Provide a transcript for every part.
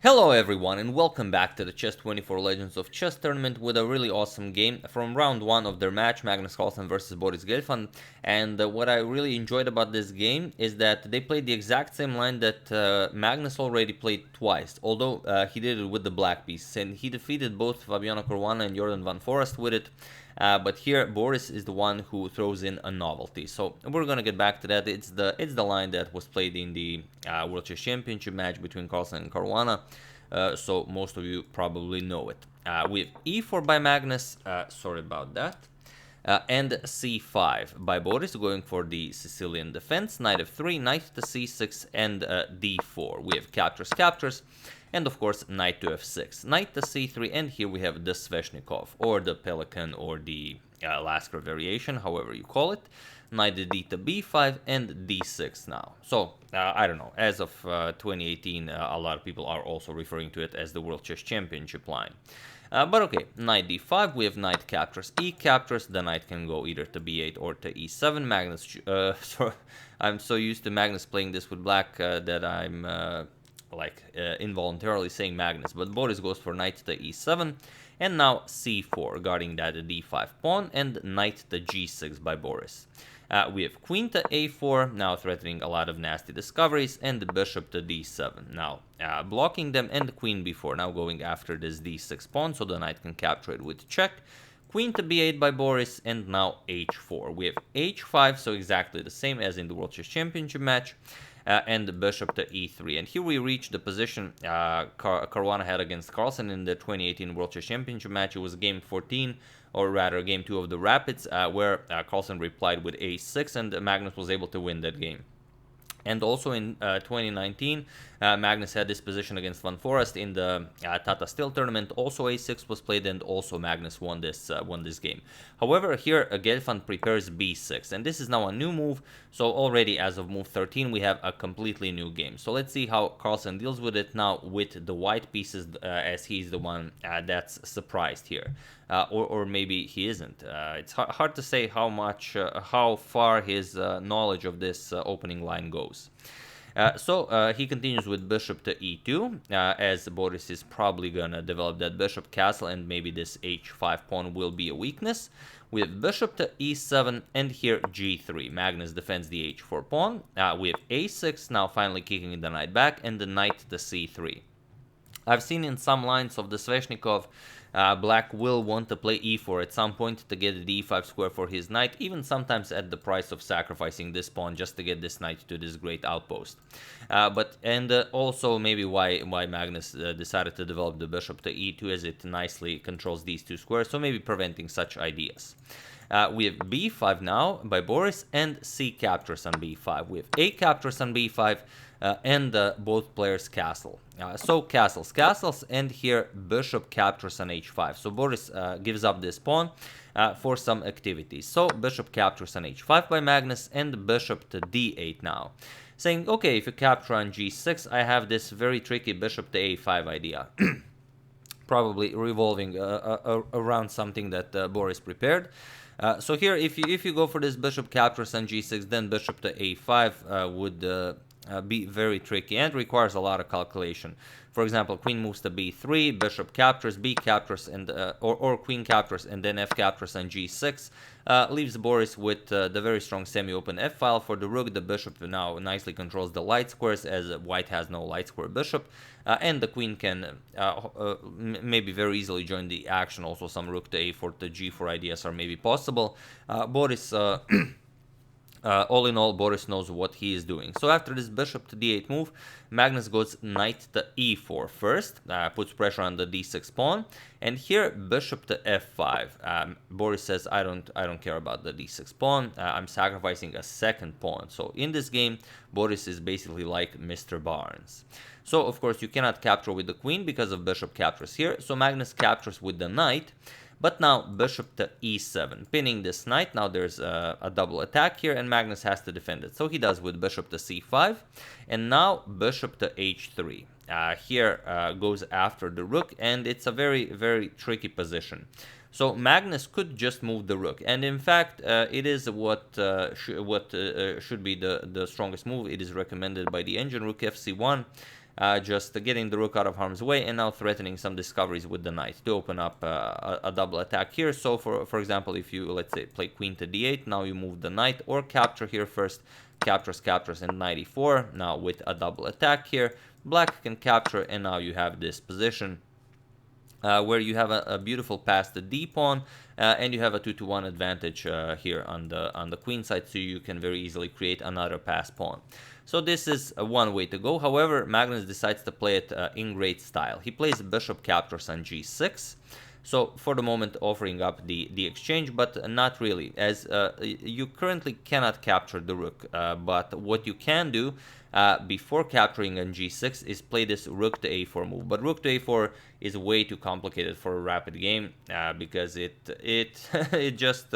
Hello everyone and welcome back to the Chess24 Legends of Chess tournament with a really awesome game from round 1 of their match, Magnus Carlsen versus Boris Gelfand. And what I really enjoyed about this game is that they played the exact same line that Magnus already played twice, although he did it with the black piece, and he defeated both Fabiano Caruana and Jordan van Foreest with it. But here Boris is the one who throws in a novelty, so we're gonna get back to that. It's the line that was played in the World Chess Championship match between Carlsen and Caruana, so most of you probably know it. We have e4 by Magnus, sorry about that, and c5 by Boris, going for the Sicilian defense. Knight f3, knight to c6, and d4. We have captures, and of course knight to f6, knight to c3, and here we have the Sveshnikov, or the Pelikan, or the Lasker variation, however you call it. Knight d to b5 and d6 now. So I don't know, as of 2018 a lot of people are also referring to it as the World Chess Championship line. But okay, knight d5, we have knight captures, e captures, the knight can go either to b8 or to e7. Magnus, I'm so used to Magnus playing this with black that I'm involuntarily saying Magnus, but Boris goes for knight to e7, and now c4, guarding that d5 pawn, and knight to g6 by Boris. We have queen to a4, now threatening a lot of nasty discoveries, and the bishop to d7, now blocking them, and queen b4, now going after this d6 pawn, so the knight can capture it with check. Queen to b8 by Boris, and now h4. We have h5, so exactly the same as in the World Chess Championship match. And the bishop to e3. And here we reach the position Caruana had against Carlsen in the 2018 World Chess Championship match. It was game 14, or rather game 2 of the Rapids, where Carlsen replied with a6, and Magnus was able to win that game. And also in 2019, Magnus had this position against Van Foreest in the Tata Steel tournament. Also a6 was played, and also Magnus won this game. However, here Gelfand prepares b6, and this is now a new move. So already as of move 13, we have a completely new game. So let's see how Carlsen deals with it now with the white pieces, as he's the one that's surprised here. Or maybe he isn't. It's hard to say how far his knowledge of this opening line goes. So he continues with bishop to e2, as Boris is probably gonna develop that bishop castle, and maybe this h5 pawn will be a weakness. We have bishop to e7, and here g3. Magnus defends the h4 pawn. We have a6, now finally kicking the knight back, and the knight to c3. I've seen in some lines of the Sveshnikov, black will want to play e4 at some point to get the d5 square for his knight, even sometimes at the price of sacrificing this pawn just to get this knight to this great outpost. Also maybe why Magnus decided to develop the bishop to e2, as it nicely controls these two squares, so maybe preventing such ideas. We have b5 now by Boris, and c captures on b5. We have a captures on b5, and both players castle. So castles, and here bishop captures on h5. So Boris gives up this pawn for some activities. So bishop captures on h5 by Magnus, and bishop to d8 now. Saying, okay, if you capture on g6, I have this very tricky bishop to a5 idea. Probably revolving around something that Boris prepared. So here, if you go for this bishop captures on g6, then bishop to a5 would be very tricky and requires a lot of calculation. For example, queen moves to b3, bishop captures, b captures, and or queen captures, and then f captures on g6, leaves Boris with the very strong semi-open f file for the rook. The bishop now nicely controls the light squares, as white has no light square bishop, and the queen can maybe very easily join the action. Also, some rook to a4 to g4 ideas are maybe possible. Boris. All in all, Boris knows what he is doing. So after this bishop to d8 move, Magnus goes knight to e4 first, puts pressure on the d6 pawn, and here bishop to f5. Boris says, I don't care about the d6 pawn. I'm sacrificing a second pawn. So in this game, Boris is basically like Mr. Barnes. So of course you cannot capture with the queen because of bishop captures here. So Magnus captures with the knight. But now bishop to e7, pinning this knight. Now there's a double attack here, and Magnus has to defend it. So he does with bishop to c5, and now bishop to h3. Here goes after the rook, and it's a very, very tricky position. So Magnus could just move the rook, and in fact, it is what should be the strongest move. It is recommended by the engine, rook fc1. just getting the rook out of harm's way, and now threatening some discoveries with the knight to open up a double attack here. So for example, if you, let's say, play queen to d8, now you move the knight, or capture here first, captures, and knight e4, now with a double attack here, black can capture, and now you have this position where you have a beautiful pass the d pawn, and you have a 2-to-1 advantage here on the queen side, so you can very easily create another pass pawn. So this is one way to go. However, Magnus decides to play it in great style. He plays bishop captures on g6. So for the moment offering up the exchange, but not really, as you currently cannot capture the rook. But what you can do before capturing on g6 is play this rook to a4 move. But rook to a4 is way too complicated for a rapid game because it just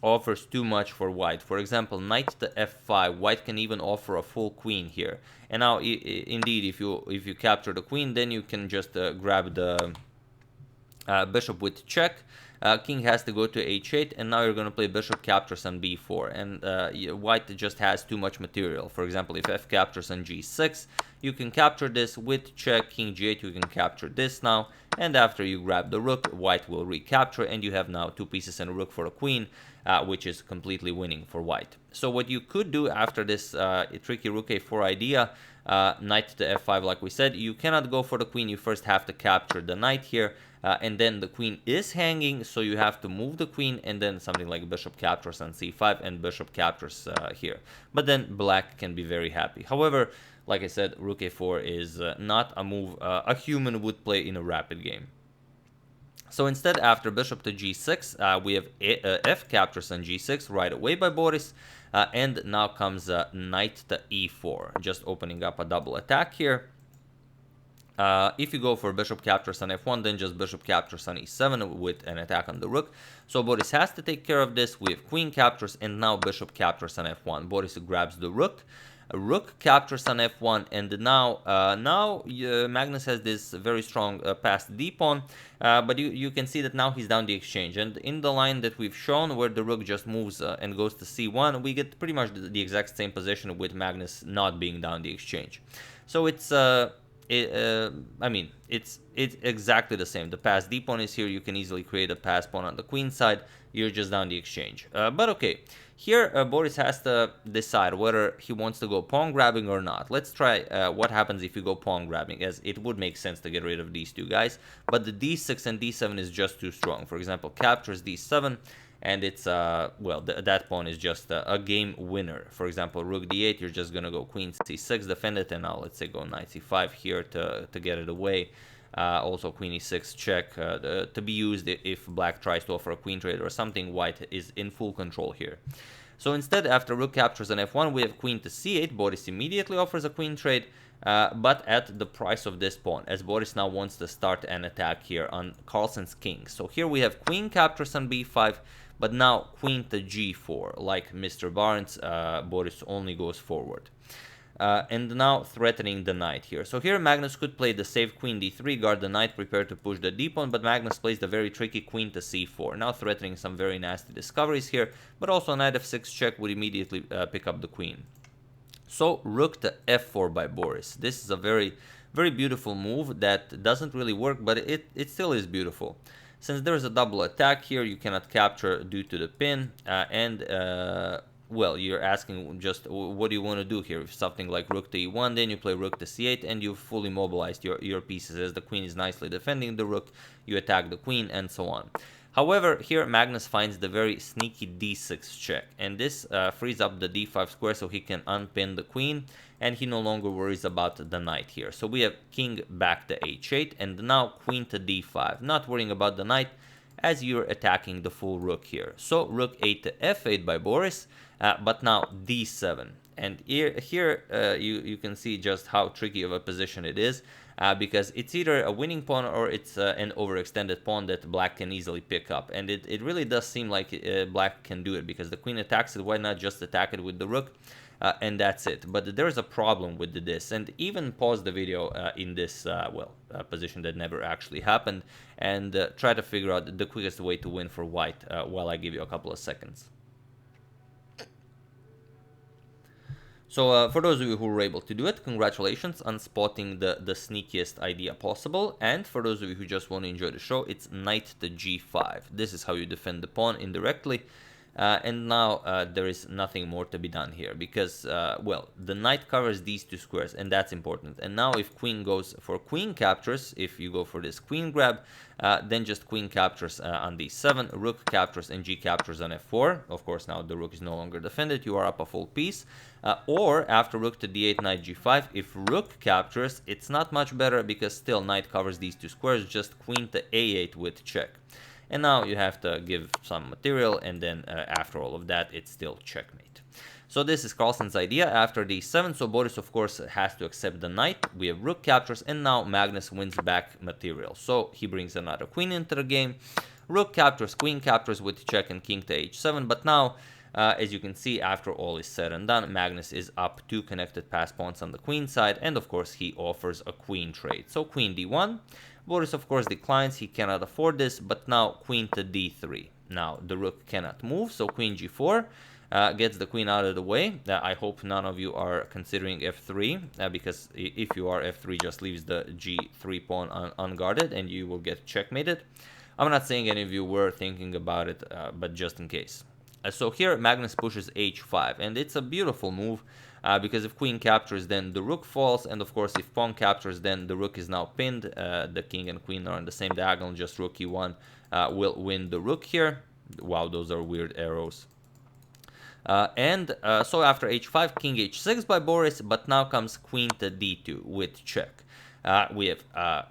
offers too much for white. For example, knight to f5, white can even offer a full queen here. And now, indeed, if you capture the queen, then you can just grab the bishop with check. King has to go to h8, and now you're going to play bishop captures on b4, and white just has too much material. For example, if f captures on g6, you can capture this with check, king g8, you can capture this now, and after you grab the rook, white will recapture, and you have now 2 pieces and a rook for a queen, which is completely winning for white. So what you could do after this tricky rook a4 idea, knight to f5, like we said, you cannot go for the queen, you first have to capture the knight here, and then the queen is hanging, so you have to move the queen, and then something like bishop captures on c5 and bishop captures here. But then black can be very happy. However, like I said, rook a4 is not a move a human would play in a rapid game. So instead, after bishop to g6, we have f captures on g6 right away by Boris, and now comes knight to e4, just opening up a double attack here. If you go for bishop captures on f1, then just bishop captures on e7 with an attack on the rook. So Boris has to take care of this. We have queen captures, and now bishop captures on f1. Boris grabs the rook. Rook captures on f1, and now Magnus has this very strong passed d pawn, but you can see that now he's down the exchange, and in the line that we've shown where the rook just moves and goes to c1, we get pretty much the exact same position with Magnus not being down the exchange. So it's I mean, it's exactly the same. The pass d pawn is here. You can easily create a pass pawn on the queen side. You're just down the exchange. But okay, here Boris has to decide whether he wants to go pawn grabbing or not. Let's try what happens if you go pawn grabbing, as it would make sense to get rid of these two guys. But the d6 and d7 is just too strong. For example, captures d7. And it's, well, that pawn is just a game winner. For example, rook d8, you're just going to go queen c6, defend it, and now let's say go knight c5 here to get it away. Also queen e6 check to be used if black tries to offer a queen trade or something. White is in full control here. So instead, after rook captures on f1, we have queen to c8. Boris immediately offers a queen trade, but at the price of this pawn, as Boris now wants to start an attack here on Carlsen's king. So here we have queen captures on b5, but now queen to g4, like Mr. Barnes, Boris only goes forward. And now threatening the knight here. So here Magnus could play the safe queen d3, guard the knight, prepare to push the d pawn, but Magnus plays the very tricky queen to c4, now threatening some very nasty discoveries here, but also knight f6 check would immediately pick up the queen. So rook to f4 by Boris. This is a very, very beautiful move that doesn't really work, but it still is beautiful. Since there is a double attack here, you cannot capture due to the pin, well, you're asking just what do you want to do here? If something like rook to e1, then you play rook to c8, and you've fully mobilized your pieces. As the queen is nicely defending the rook, you attack the queen, and so on. However, here Magnus finds the very sneaky d6 check, and this frees up the d5 square so he can unpin the queen, and he no longer worries about the knight here. So we have king back to h8, and now queen to d5, not worrying about the knight as you're attacking the full rook here. So rook 8 to f8 by Boris, but now d7. And here you can see just how tricky of a position it is, because it's either a winning pawn or it's an overextended pawn that black can easily pick up. And it really does seem like black can do it, because the queen attacks it, why not just attack it with the rook? And that's it. But there's a problem with this, and even pause the video in this position that never actually happened, and try to figure out the quickest way to win for white while I give you a couple of seconds. So for those of you who were able to do it, congratulations on spotting the sneakiest idea possible. And for those of you who just want to enjoy the show, it's knight to g5. This is how you defend the pawn indirectly. And now there is nothing more to be done here because, well, the knight covers these two squares, and that's important. And now if queen goes for queen captures, if you go for this queen grab, then just queen captures on d7, rook captures, and g captures on f4. Of course, now the rook is no longer defended. You are up a full piece. Or after rook to d8, knight g5, if rook captures, it's not much better because still knight covers these two squares, just queen to a8 with check. And now you have to give some material, and then after all of that, it's still checkmate. So this is Carlsen's idea after d7. So Boris, of course, has to accept the knight. We have rook captures, and now Magnus wins back material. So he brings another queen into the game. Rook captures, queen captures with check and king to h7. But now, as you can see, after all is said and done, Magnus is up 2 connected pass pawns on the queen side. And of course, he offers a queen trade. So queen d1. Boris, of course, declines. He cannot afford this, but now queen to d3. Now, the rook cannot move, so queen g4 gets the queen out of the way. I hope none of you are considering f3, because if you are, f3 just leaves the g3 pawn unguarded, and you will get checkmated. I'm not saying any of you were thinking about it, but just in case. So here, Magnus pushes h5, and it's a beautiful move. Because if queen captures, then the rook falls, and of course if pawn captures, then the rook is now pinned. The king and queen are on the same diagonal, just rook e1 will win the rook here. Wow, those are weird arrows. So after h5, king h6 by Boris, but now comes queen to d2 with check. We have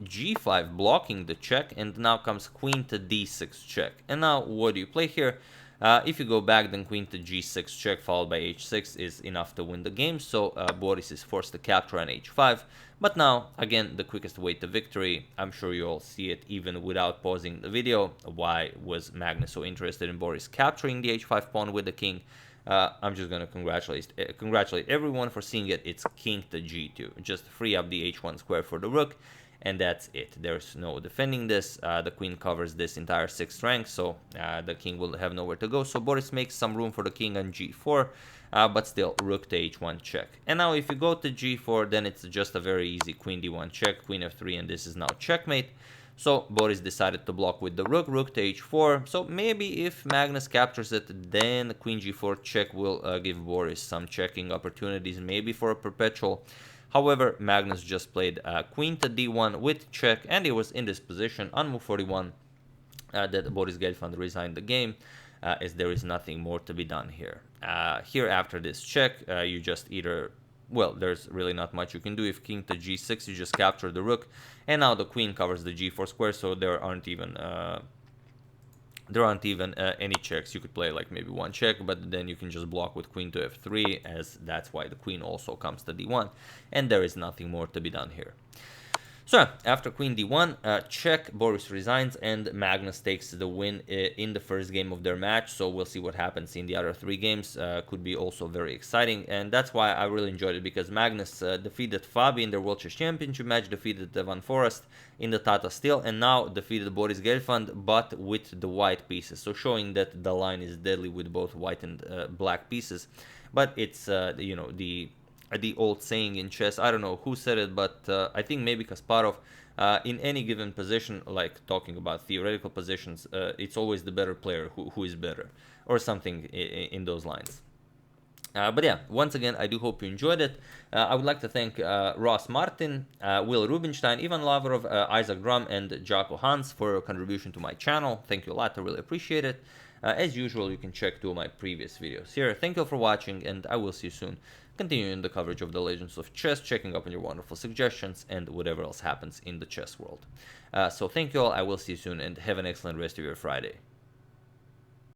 g5 blocking the check, and now comes queen to d6 check. And now what do you play here? If you go back, then queen to g6 check followed by h6 is enough to win the game. So Boris is forced to capture on h5. But now, again, the quickest way to victory. I'm sure you all see it even without pausing the video. Why was Magnus so interested in Boris capturing the h5 pawn with the king? I'm just going to congratulate everyone for seeing it. It's king to g2. Just free up the h1 square for the rook. And that's it. There's no defending this. The queen covers this entire 6th rank, so the king will have nowhere to go. So Boris makes some room for the king on g4, but still rook to h1 check. And now if you go to g4, then it's just a very easy queen d1 check, queen f3, and this is now checkmate. So Boris decided to block with the rook, rook to h4. So maybe if Magnus captures it, then queen g4 check will give Boris some checking opportunities, maybe for a perpetual. However, Magnus just played queen to d1 with check, and he was in this position on move 41 that Boris Gelfand resigned the game, as there is nothing more to be done here. Here, after this check, you just either, well, there's really not much you can do. If king to g6, you just capture the rook, and now the queen covers the g4 square, so there aren't even any checks. You could play like maybe one check, but then you can just block with queen to f3, as that's why the queen also comes to d1, and there is nothing more to be done here. So after queen d1, check, Boris resigns, and Magnus takes the win in the first game of their match. So we'll see what happens in the other 3 games. Could be also very exciting, and that's why I really enjoyed it, because Magnus defeated Fabi in their World Chess Championship match, defeated Van Forest in the Tata Steel, and now defeated Boris Gelfand, but with the white pieces. So showing that the line is deadly with both white and black pieces. But it's you know, the old saying in chess, I don't know who said it, but I think maybe Kasparov, in any given position, like talking about theoretical positions, it's always the better player who is better, or something in those lines. But yeah, once again, I do hope you enjoyed it. I would like to thank Ross Martin, Will Rubinstein, Ivan Lavrov, Isaac Drum, and Jaco Hans for your contribution to my channel. Thank you a lot, I really appreciate it. As usual, you can check 2 of my previous videos here. Thank you for watching, and I will see you soon, continuing the coverage of the legends of chess, checking up on your wonderful suggestions, and whatever else happens in the chess world. So thank you all, I will see you soon, and have an excellent rest of your Friday.